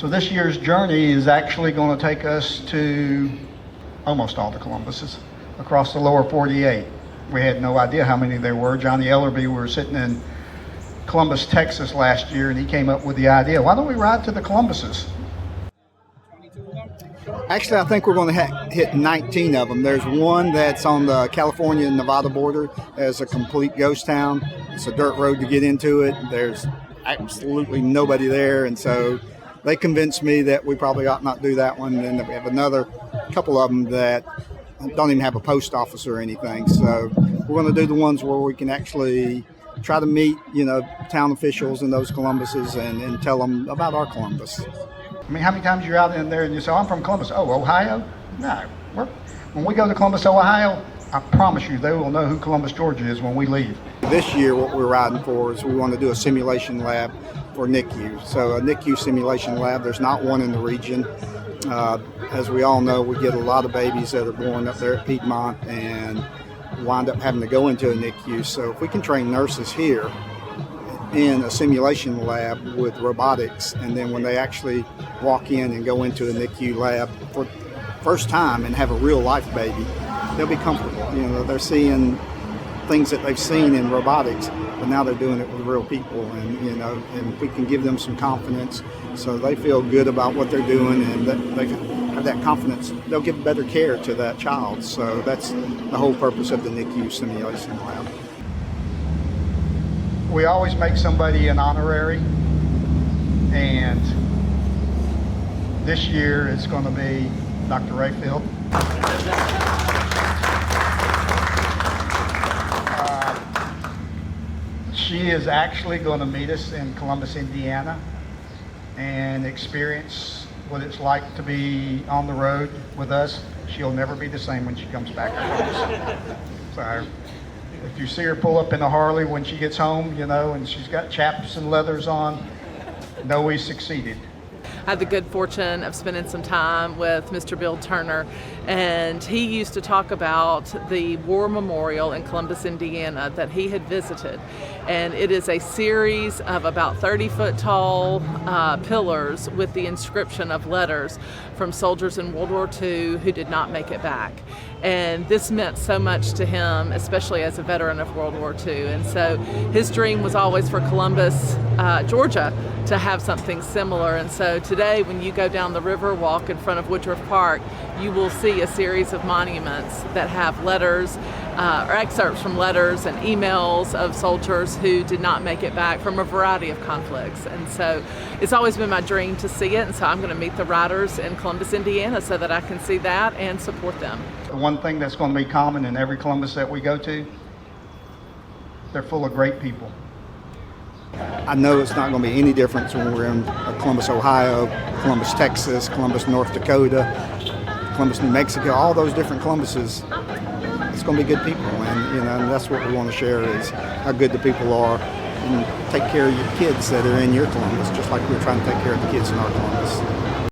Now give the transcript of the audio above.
So this year's journey is actually going to take us to almost all the Columbuses across the lower 48. We had no idea how many there were. Johnny Ellerby, we were sitting in Columbus, Texas last year, and he came up with the idea, why don't we ride to the Columbuses? Actually, I think we're going to hit 19 of them. There's one that's on the California and Nevada border as a complete ghost town. It's a dirt road to get into it. There's absolutely nobody there, and so they convinced me that we probably ought not do that one. And we have another couple of them that don't even have a post office or anything. So we're going to do the ones where we can actually try to meet, town officials in those Columbuses and tell them about our Columbus. I mean, how many times you're out in there and you say, I'm from Columbus. Oh, Ohio? No. When we go to Columbus, Ohio, I promise you they will know who Columbus, Georgia is when we leave. This year, what we're riding for is we want to do a simulation lab for NICU. So a NICU simulation lab, there's not one in the region. As we all know, we get a lot of babies that are born up there at Piedmont and wind up having to go into a NICU. So if we can train nurses here in a simulation lab with robotics, and then when they actually walk in and go into a NICU lab for the first time and have a real life baby, they'll be comfortable. They're seeing things that they've seen in robotics, but now they're doing it with real people, and we can give them some confidence so they feel good about what they're doing, and that they have that confidence. They'll give better care to that child. So that's the whole purpose of the NICU simulation lab. We always make somebody an honorary, and this year it's going to be Dr. Rayfield. She is actually going to meet us in Columbus, Indiana, and experience what it's like to be on the road with us. She'll never be the same when she comes back to Columbus. So if you see her pull up in a Harley when she gets home, and she's got chaps and leathers on, know we succeeded. I had the good fortune of spending some time with Mr. Bill Turner, and he used to talk about the War Memorial in Columbus, Indiana that he had visited. And it is a series of about 30-foot tall pillars with the inscription of letters from soldiers in World War II who did not make it back. And this meant so much to him, especially as a veteran of World War II. And so his dream was always for Columbus, Georgia, to have something similar. And so today, when you go down the river walk in front of Woodruff Park, you will see a series of monuments that have letters or excerpts from letters and emails of soldiers who did not make it back from a variety of conflicts. And so it's always been my dream to see it. And so I'm going to meet the riders in Columbus, Indiana, so that I can see that and support them. One thing that's going to be common in every Columbus that we go to, they're full of great people. I know it's not going to be any difference when we're in Columbus, Ohio, Columbus, Texas, Columbus, North Dakota, Columbus, New Mexico, all those different Columbuses. It's going to be good people, and that's what we want to share is how good the people are, and take care of your kids that are in your Columbus, just like we're trying to take care of the kids in our Columbus.